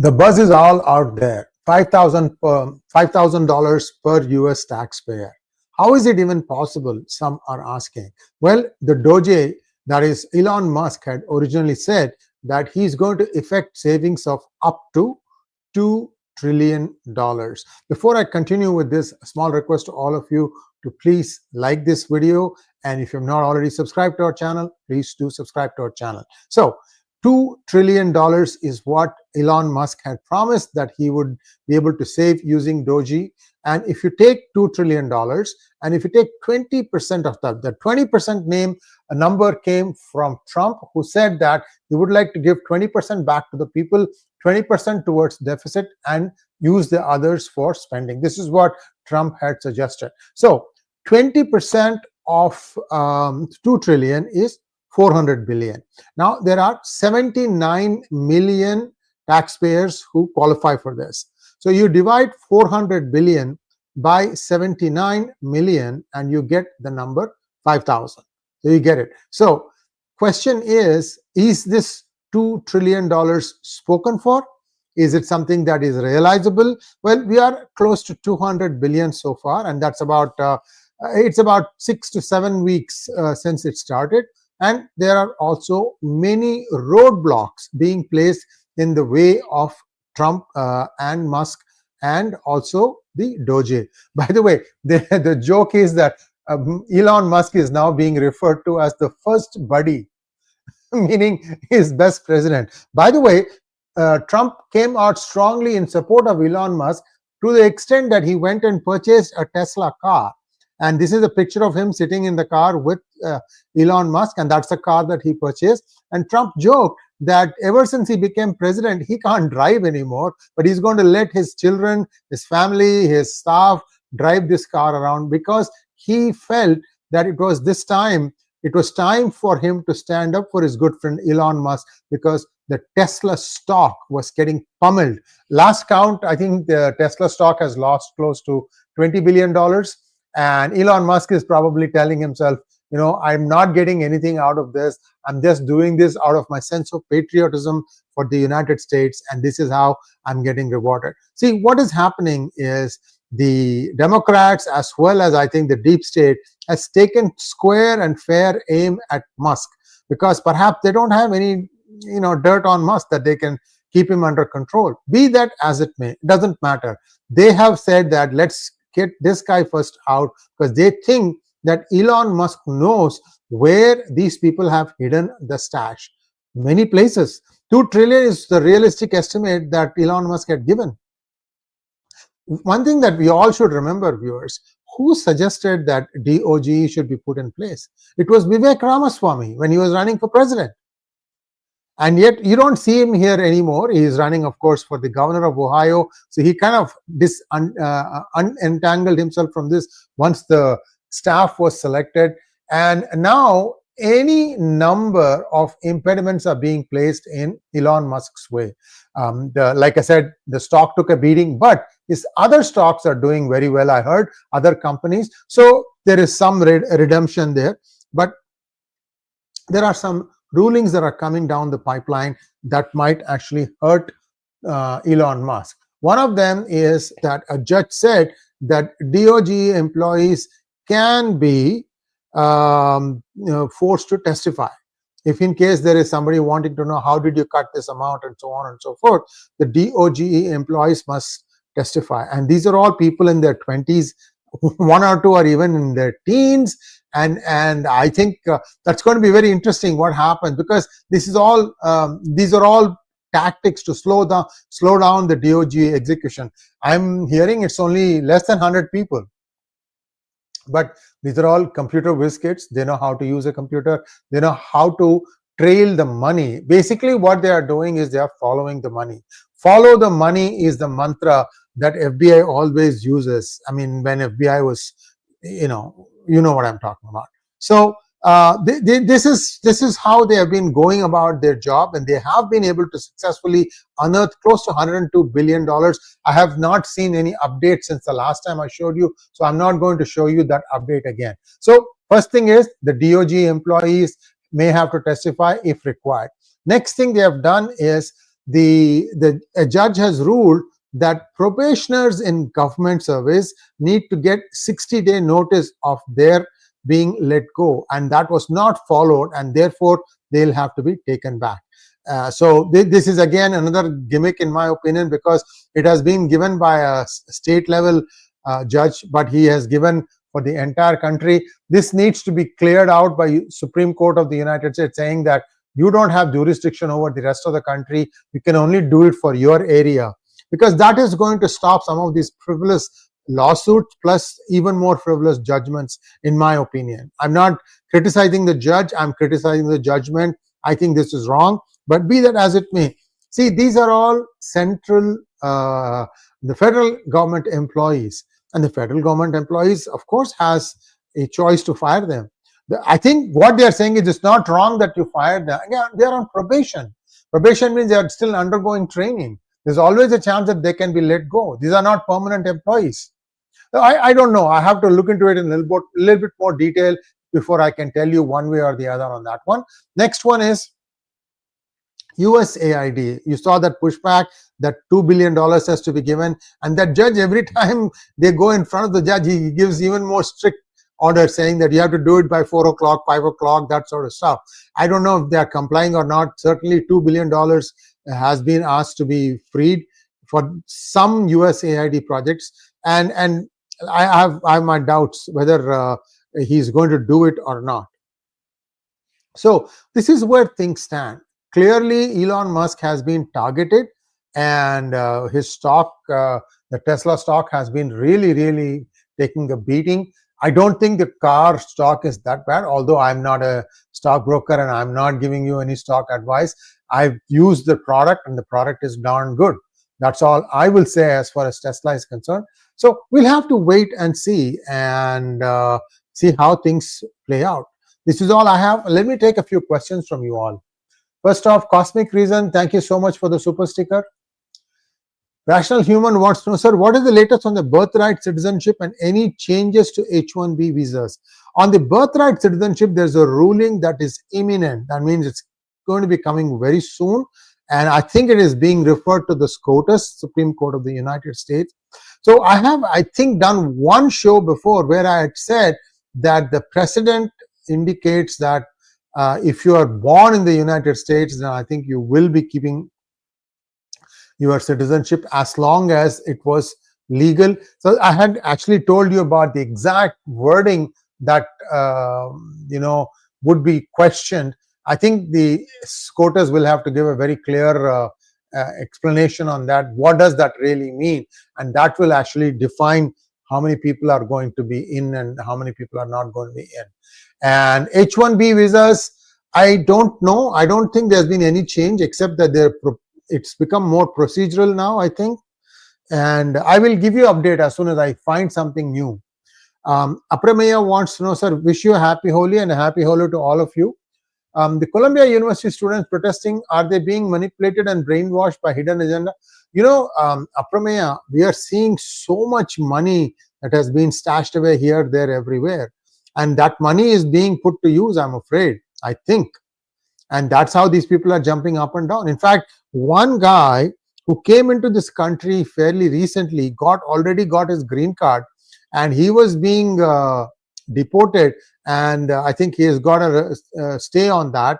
The buzz is all out there. $5,000 per US taxpayer. How is it even possible? Some are asking. Well, the DOGE, that is Elon Musk, had originally said that he's going to effect savings of up to $2 trillion. Before I continue with this, a small request to all of you to please like this video, and if you've not already subscribed to our channel, please do subscribe to our channel. So $2 trillion is what Elon Musk had promised that he would be able to save using DOGE. And if you take $2 trillion and if you take 20% of that, the 20% number came from Trump, who said that he would like to give 20% back to the people, 20% towards deficit, and use the others for spending. This is what Trump had suggested. So 20% of 2 trillion is 400 billion. Now, there are 79 million taxpayers who qualify for this. So you divide 400 billion by 79 million and you get the number 5,000. So you get it. So question is this $2 trillion spoken for? Is it something that is realizable? Well, we are close to 200 billion so far, and that's about it's about 6 to 7 weeks since it started. And there are also many roadblocks being placed in the way of Trump and Musk, and also the DOGE. By the way, the joke is that Elon Musk is now being referred to as the first buddy, meaning his best president. By the way, Trump came out strongly in support of Elon Musk to the extent that he went and purchased a Tesla car. And this is a picture of him sitting in the car with Elon Musk, and that's the car that he purchased. And Trump joked that ever since he became president, he can't drive anymore, but he's going to let his children, his family, his staff drive this car around, because he felt that it was time for him to stand up for his good friend Elon Musk, because the Tesla stock was getting pummeled. Last count, I think the Tesla stock has lost close to $20 billion. And Elon Musk is probably telling himself, I'm not getting anything out of this. I'm just doing this out of my sense of patriotism for the United States, and this is how I'm getting rewarded. See, what is happening is the Democrats, as well as I think the deep state, has taken square and fair aim at Musk, because perhaps they don't have any dirt on Musk that they can keep him under control. Be that as it may, it doesn't matter. They have said that let's get this guy first out, because they think that Elon Musk knows where these people have hidden the stash. Many places. 2 trillion is the realistic estimate that Elon Musk had given. One thing that we all should remember, viewers, who suggested that DOGE should be put in place? It was Vivek Ramaswamy when he was running for president. And yet you don't see him here anymore. He is running, of course, for the governor of Ohio. So he kind of unentangled himself from this once the staff was selected. And now any number of impediments are being placed in Elon Musk's way. Like I said, the stock took a beating, but his other stocks are doing very well, I heard, other companies. So there is some redemption there. But there are some rulings that are coming down the pipeline that might actually hurt Elon Musk. One of them is that a judge said that DOGE employees can be forced to testify. If in case there is somebody wanting to know how did you cut this amount and so on and so forth, the DOGE employees must testify. And these are all people in their 20s. One or two are even in their teens. And I think that's going to be very interesting what happens, because these are all tactics to slow down the DOGE execution. I'm hearing it's only less than 100 people, but these are all computer whiz kids. They know how to use a computer. They know how to trail the money. Basically, what they are doing is they are following the money. Follow the money is the mantra that FBI always uses. I mean, when FBI was, you know what I'm talking about. So this is how they have been going about their job, and they have been able to successfully unearth close to $102 billion. I have not seen any update since the last time I showed you, so I'm not going to show you that update again. So first thing is the DOGE employees may have to testify if required. Next thing they have done is a judge has ruled that probationers in government service need to get 60-day notice of their being let go, and that was not followed, and therefore they'll have to be taken back. So this is again another gimmick in my opinion, because it has been given by a state level judge, but he has given for the entire country. This needs to be cleared out by Supreme Court of the United States, saying that you don't have jurisdiction over the rest of the country. You can only do it for your area, because that is going to stop some of these frivolous lawsuits, plus even more frivolous judgments, in my opinion. I'm not criticizing the judge, I'm criticizing the judgment. I think this is wrong, but be that as it may. See, these are all central, the federal government employees, and the federal government employees, of course, has a choice to fire them. I think what they are saying is it's not wrong that you fired them. Yeah, they are on probation. Probation means they are still undergoing training. There's always a chance that they can be let go. These are not permanent employees. I don't know. I have to look into it in a little bit more detail before I can tell you one way or the other on that one. Next one is USAID. You saw that pushback, that $2 billion has to be given, and that judge, every time they go in front of the judge, he gives even more strict order, saying that you have to do it by 4 o'clock, 5 o'clock, that sort of stuff. I don't know if they are complying or not. Certainly $2 billion has been asked to be freed for some USAID projects, and I have my doubts whether he's going to do it or not. So this is where things stand. Clearly, Elon Musk has been targeted, and his stock, the Tesla stock, has been really taking a beating. I don't think the car stock is that bad, although I'm not a stockbroker and I'm not giving you any stock advice. I've used the product, and the product is darn good. That's all I will say as far as Tesla is concerned. So we'll have to wait and see, and see how things play out. This is all I have. Let me take a few questions from you all. First off, Cosmic Reason, thank you so much for the super sticker. Rational Human wants to know, sir, what is the latest on the birthright citizenship and any changes to H-1B visas? On the birthright citizenship, there's a ruling that is imminent. That means it's going to be coming very soon. And I think it is being referred to the SCOTUS, Supreme Court of the United States. So I have, I think, done one show before where I had said that the precedent indicates that if you are born in the United States, then I think you will be keeping your citizenship as long as it was legal. So I had actually told you about the exact wording that would be questioned. I think the SCOTUS will have to give a very clear explanation on that. What does that really mean? And that will actually define how many people are going to be in and how many people are not going to be in. And H-1B visas, I don't know. I don't think there's been any change, except that it's become more procedural now, I think. And I will give you an update as soon as I find something new. 𝗓𝗡𝗻𝗍 wants to know, sir, wish you a happy Holi and a happy Holi to all of you. The Columbia University students protesting, are they being manipulated and brainwashed by hidden agenda? 𝗓𝗡𝗻𝗍, we are seeing so much money that has been stashed away here, there, everywhere. And that money is being put to use, I'm afraid, I think. And that's how these people are jumping up and down. In fact, one guy who came into this country fairly recently already got his green card, and he was being deported, and I think he has got a stay on that,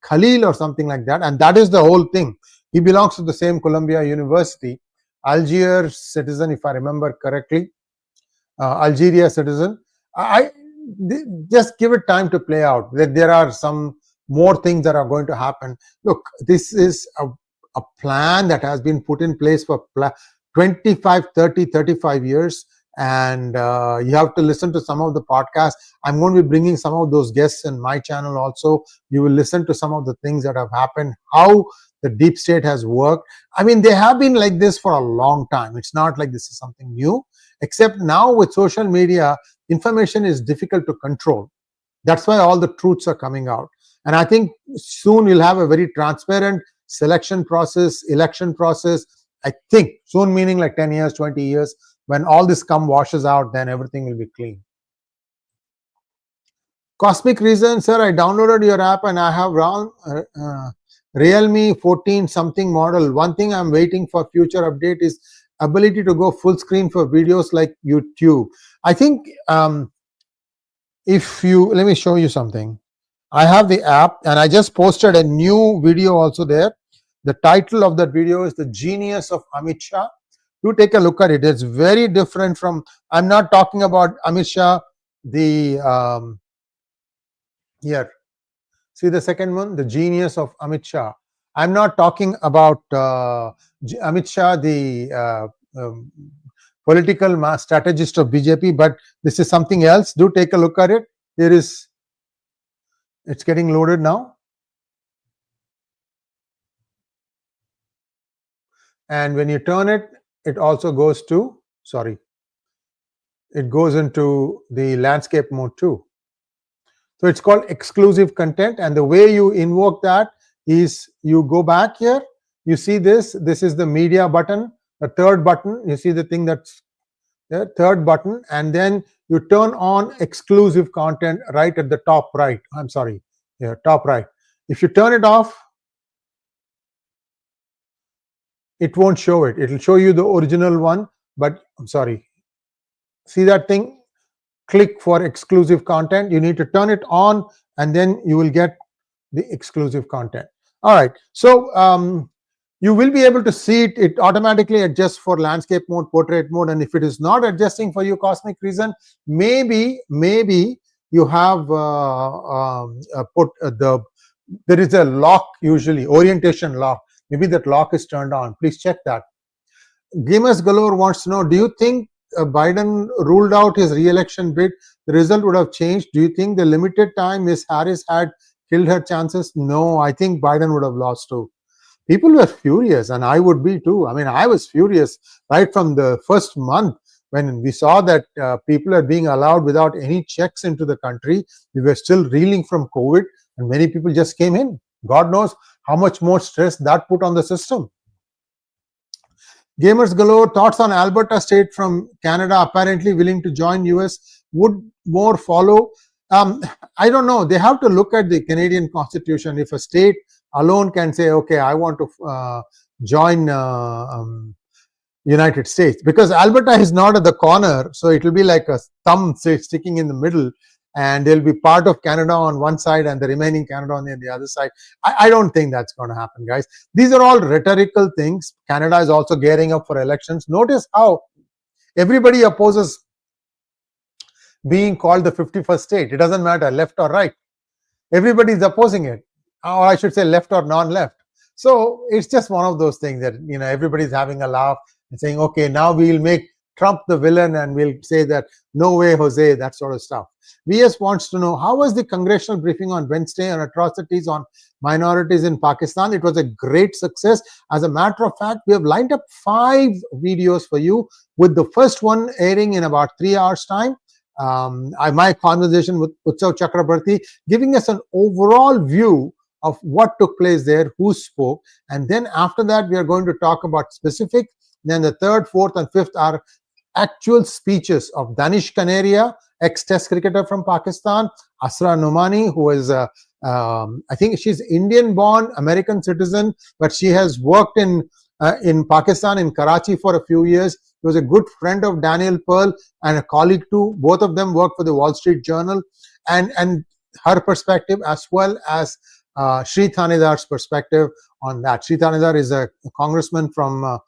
Khalil or something like that, and that is the whole thing. He belongs to the same Columbia University, Algiers citizen, if I remember correctly, Algeria citizen. I just give it time to play out. There are some more things that are going to happen. Look, this is a plan that has been put in place for 25, 30, 35 years. And you have to listen to some of the podcasts. I'm going to be bringing some of those guests in my channel also. You will listen to some of the things that have happened, how the deep state has worked. I mean, they have been like this for a long time. It's not like this is something new, except now with social media, information is difficult to control. That's why all the truths are coming out. And I think soon you'll have a very transparent selection process, election process. I think soon, meaning like 10 years, 20 years, when all this washes out, then everything will be clean. Cosmic Reason, sir, I downloaded your app and I have Realme 14 something model. One thing I'm waiting for future update is ability to go full screen for videos like YouTube. I think if you, let me show you something. I have the app and I just posted a new video also there. The title of that video is The Genius of Amit Shah. You take a look at it. It's very different from, I'm not talking about Amit Shah, the here. See the second one, The Genius of Amit Shah. I'm not talking about Amit Shah, the political strategist of BJP, but this is something else. Do take a look at it. Here is, it's getting loaded now. And when you turn it, it also goes to, it goes into the landscape mode too. So it's called exclusive content, and the way you invoke that is you go back here, you see this is the media button, the third button, you see the thing that's the third button, and then you turn on exclusive content right at the top right. I'm sorry, here, top right. If you turn it off, it won't show it. It will show you the original one, but I'm sorry. See that thing? Click for exclusive content. You need to turn it on, and then you will get the exclusive content. All right. So you will be able to see it. It automatically adjusts for landscape mode, portrait mode, and if it is not adjusting for you, cosmic reason, maybe you have there is a lock, usually orientation lock. Maybe that lock is turned on. Please check that. Gamers Galore wants to know, do you think Biden ruled out his re-election bid? The result would have changed. Do you think the limited time Ms. Harris had killed her chances? No, I think Biden would have lost too. People were furious, and I would be too. I mean, I was furious right from the first month when we saw that people are being allowed without any checks into the country. We were still reeling from COVID, and many people just came in. God knows how much more stress that put on the system. Gamers Galore, thoughts on Alberta state from Canada apparently willing to join US. Would more follow? I don't know. They have to look at the Canadian Constitution. If a state alone can say, okay, I want to join United States, because Alberta is not at the corner, so it will be like a thumb sticking in the middle, and they'll be part of Canada on one side and the remaining Canada on the other side. I don't think that's going to happen, guys. These are all rhetorical things. Canada is also gearing up for elections. Notice how everybody opposes being called the 51st state. It doesn't matter left or right. Everybody is opposing it, or I should say left or non-left. So it's just one of those things that, you know, everybody's having a laugh and saying, okay, now we'll make Trump the villain and we'll say that no way, Jose, that sort of stuff. VS wants to know, how was the congressional briefing on Wednesday on atrocities on minorities in Pakistan? It was a great success. As a matter of fact, we have lined up 5 videos for you, with the first one airing in about 3 hours time. My conversation with 𝗤𝗏 Chakrabarti, giving us an overall view of what took place there, who spoke, and then after that we are going to talk about specific. Then the 3rd, 4th and 5th are actual speeches of Danish Kaneria, ex-test cricketer from Pakistan, Asra Nomani, who is I think she's Indian-born, American citizen, but she has worked in Pakistan, in Karachi for a few years. He was a good friend of Daniel Pearl and a colleague too. Both of them worked for the Wall Street Journal, and her perspective, as well as Sree Thanedar's perspective on that. Sree Thanedar is a congressman from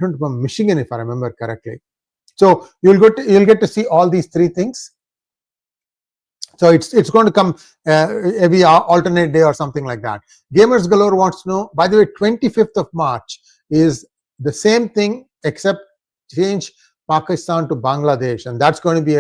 from Michigan, if I remember correctly. So you'll get to see all these 3 things. So it's going to come every alternate day or something like that. Gamers Galore wants to know, by the way, 25th of March is the same thing except change Pakistan to Bangladesh, and that's going to be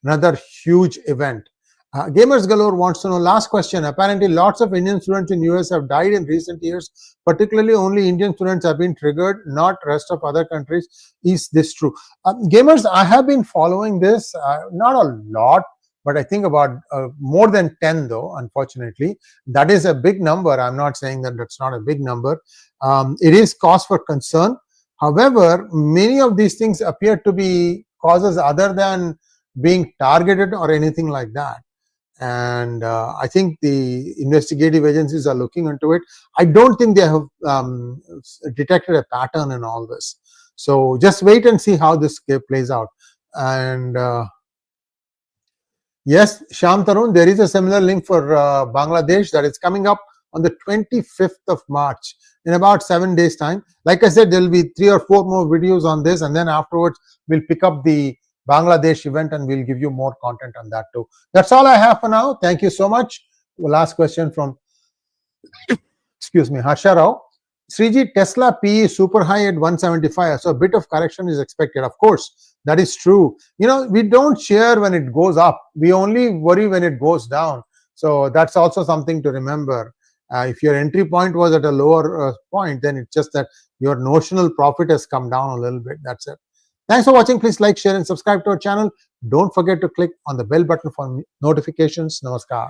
another huge event. Gamers Galore wants to know, last question, apparently lots of Indian students in US have died in recent years, particularly only Indian students have been triggered, not rest of other countries. Is this true? Gamers, I have been following this, not a lot, but I think about more than 10 though, unfortunately. That is a big number. I'm not saying that that's not a big number. It is cause for concern. However, many of these things appear to be causes other than being targeted or anything like that. and I think the investigative agencies are looking into it. I don't think they have detected a pattern in all this. So just wait and see how this plays out. And yes, Shyam Tarun, there is a similar link for Bangladesh that is coming up on the 25th of March in about 7 days time. Like I said, there will be 3 or 4 more videos on this, and then afterwards we'll pick up the Bangladesh event and we'll give you more content on that too. That's all I have for now. Thank you so much. Last question from excuse me, Harsha Rao. Sreeji, Tesla PE super high at 175, so a bit of correction is expected. Of course, that is true. We don't share when it goes up. We only worry when it goes down. So that's also something to remember. If your entry point was at a lower point, then it's just that your notional profit has come down a little bit. That's it. Thanks for watching. Please like, share, and subscribe to our channel. Don't forget to click on the bell button for notifications. Namaskar.